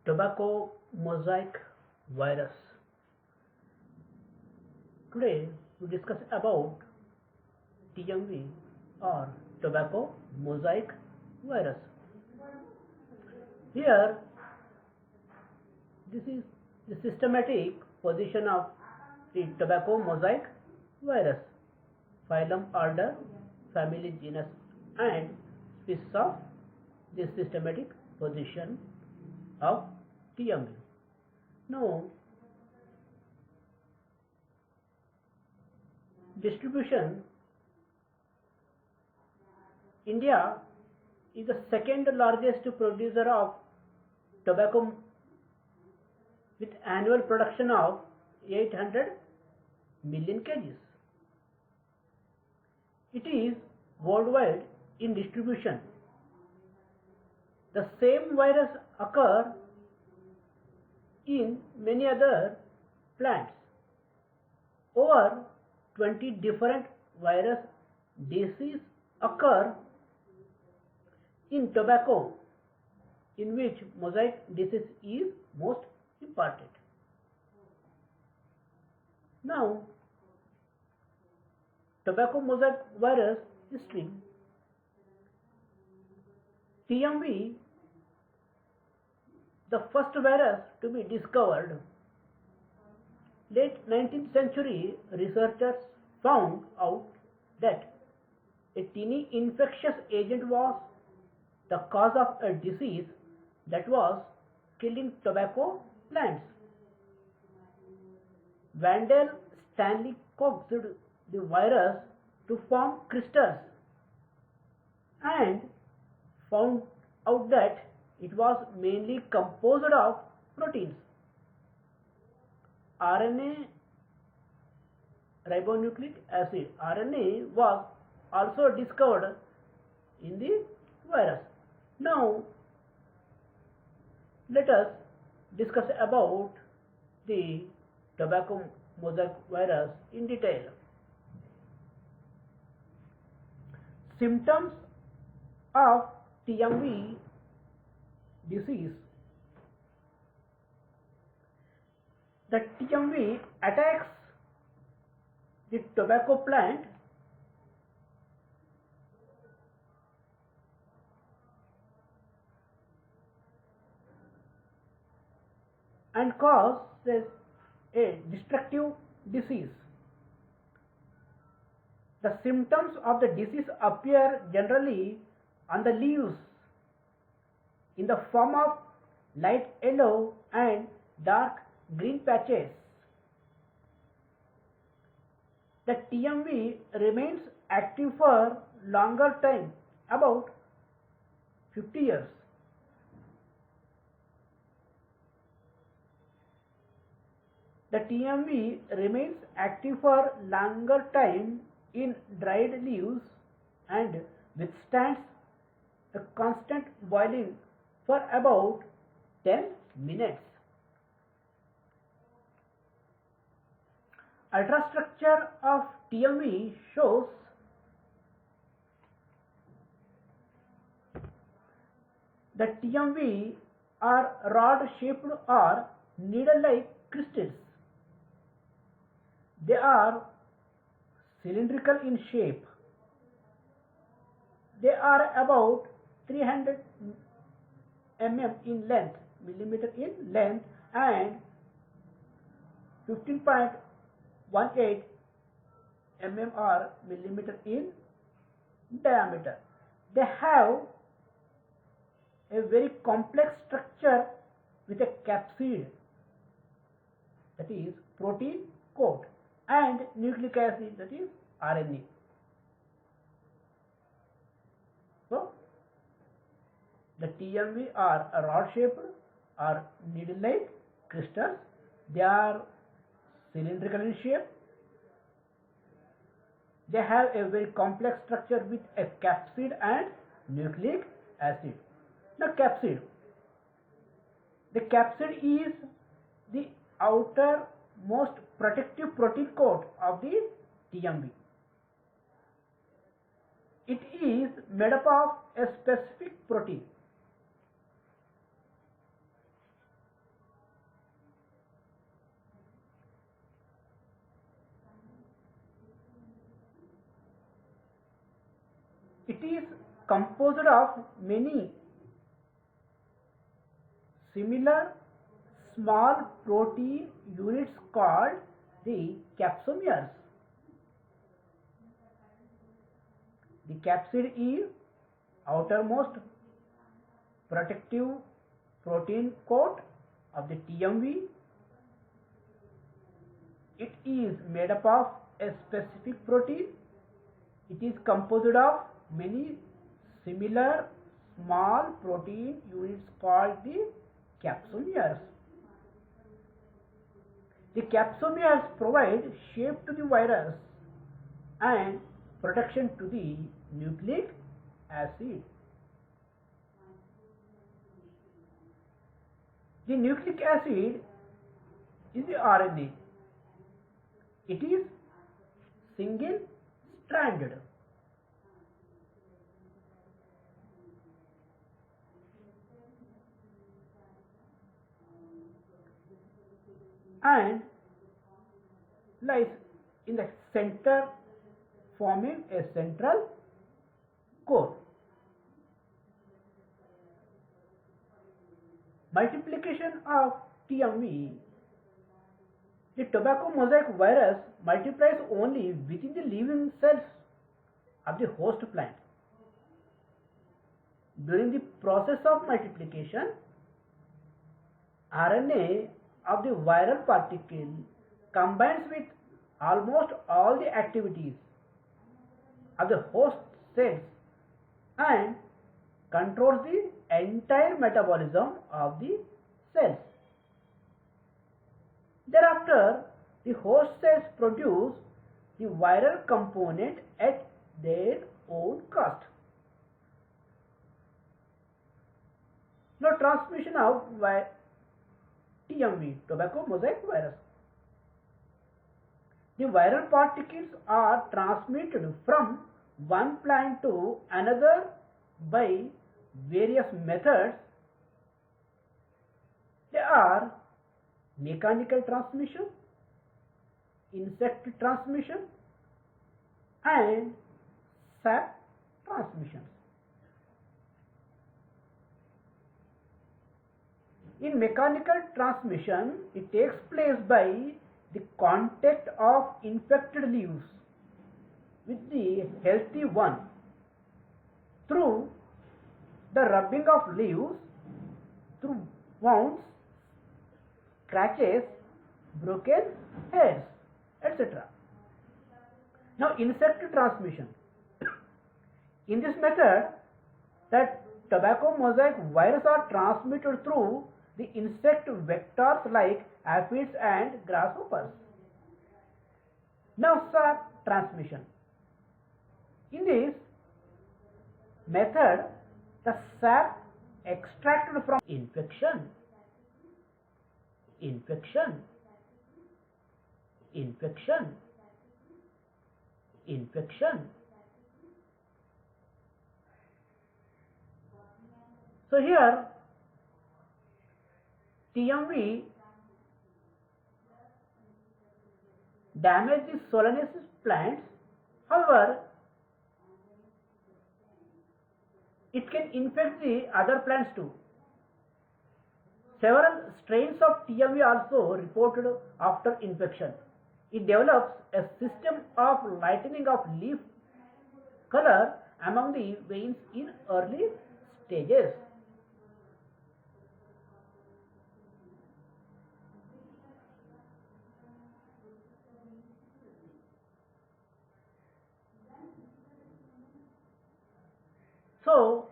Tobacco mosaic virus. Today we discuss about TMV or tobacco mosaic virus. Here this is the systematic position of the tobacco mosaic virus, phylum, order, family, genus and species of the systematic position of TMV. Now, distribution. India is the second largest producer of tobacco with annual production of 800 million kgs. It is worldwide in distribution. The same virus occur in many other plants. Over 20 different virus diseases occur in tobacco, in which mosaic disease is most important. Now, tobacco mosaic virus history. TMV, the first virus to be discovered. Late 19th century researchers found out that a tiny infectious agent was the cause of a disease that was killing tobacco plants. Vandal Stanley coaxed the virus to form crystals and found out that it was mainly composed of proteins. RNA, ribonucleic acid, RNA was also discovered in the virus. Now, let us discuss about the tobacco mosaic virus in detail. Symptoms of TMV disease. The TMV attacks the tobacco plant and causes a destructive disease. The symptoms of the disease appear generally on the leaves in the form of light yellow and dark green patches. The TMV remains active for longer time, about 50 years. The TMV remains active for longer time in dried leaves and withstands a constant boiling for about 10 minutes. Ultrastructure of TMV shows that TMV are rod-shaped or needle-like crystals. They are cylindrical in shape. They are about 300 millimeter in length and 15.18 or millimeter in diameter. They have a very complex structure with a capsid, that is protein coat, and nucleic acid, that is RNA. So, the TMV are rod-shaped or needle-like crystals. They are cylindrical in shape. They have a very complex structure with a capsid and nucleic acid. Now, capsid. The capsid is the outermost protective protein coat of the TMV. It is made up of a specific protein. It is composed of many similar small protein units called the capsomeres. The capsid is outermost protective protein coat of the TMV. It is made up of a specific protein. It is composed of many similar small protein units called the capsomeres. The capsomeres provide shape to the virus and protection to the nucleic acid. The nucleic acid is the RNA. It is single stranded. And lies in the center, forming a central core. Multiplication of TMV. The tobacco mosaic virus multiplies only within the living cells of the host plant. During the process of multiplication, RNA of the viral particle combines with almost all the activities of the host cells and controls the entire metabolism of the cells. Thereafter, the host cells produce the viral component at their own cost. Now, transmission of TMV, tobacco mosaic virus. The viral particles are transmitted from one plant to another by various methods. They are mechanical transmission, insect transmission, and sap transmission. In mechanical transmission, it takes place by the contact of infected leaves with the healthy one through the rubbing of leaves, through wounds, scratches, broken hairs, etc. Now, insect transmission. In this method, that tobacco mosaic virus are transmitted through the insect vectors like aphids and grasshoppers. Now, sap transmission. In this method, the sap extracted from infection. So here, TMV damage the Solenaceous plants. However, it can infect the other plants too. Several strains of TMV also reported after infection. It develops a system of lightening of leaf color among the veins in early stages. So,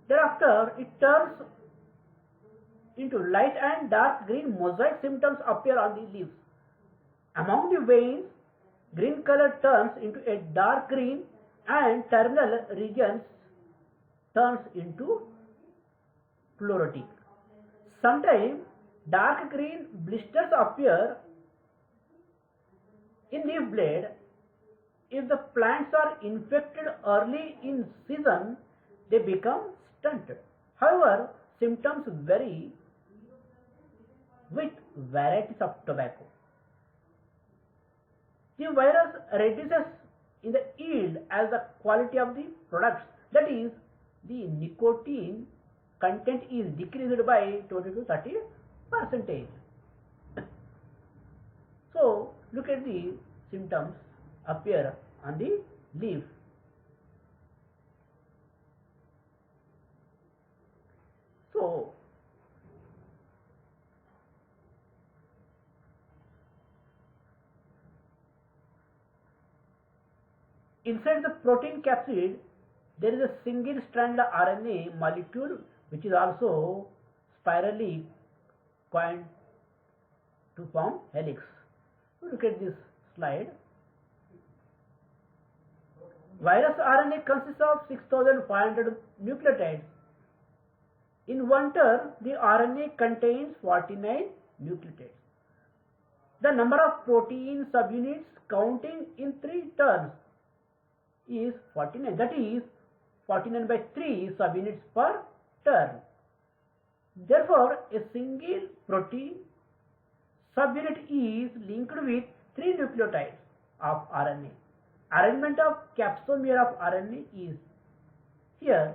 thereafter it turns into light and dark green mosaic symptoms appear on the leaves. Among the veins, green color turns into a dark green and terminal regions turns into chlorotic. Sometimes dark green blisters appear in leaf blade. If the plants are infected early in season, they become stunted. However, symptoms vary with varieties of tobacco. The virus reduces in the yield as the quality of the products, that is, the nicotine content is decreased by 20 to 30%. So look at the symptoms appear on the leaf. So inside the protein capsid, there is a single strand RNA molecule which is also spirally coiled to form helix. Look at this slide. Virus RNA consists of 6,500 nucleotides. In one turn, the RNA contains 49 nucleotides. The number of protein subunits counting in 3 turns is 49. That is 49 by 3 subunits per turn. Therefore, a single protein subunit is linked with 3 nucleotides of RNA. Arrangement of capsomere of RNA is here.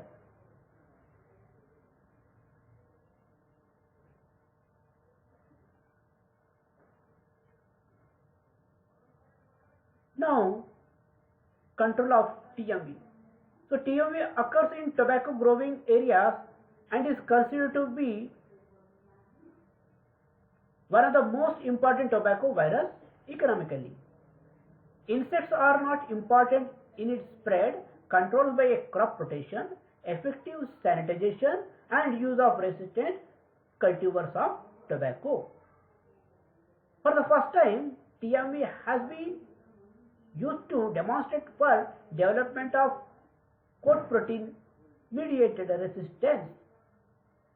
Now, control of TME. So TME occurs in tobacco growing areas and is considered to be one of the most important tobacco virus economically. Insects are not important in its spread, controlled by a crop protection, effective sanitization and use of resistant cultivars of tobacco. For the first time, TME has been used to demonstrate for development of coat protein mediated resistance,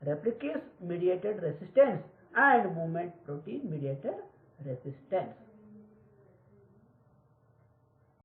replicase mediated resistance and movement protein mediated resistance.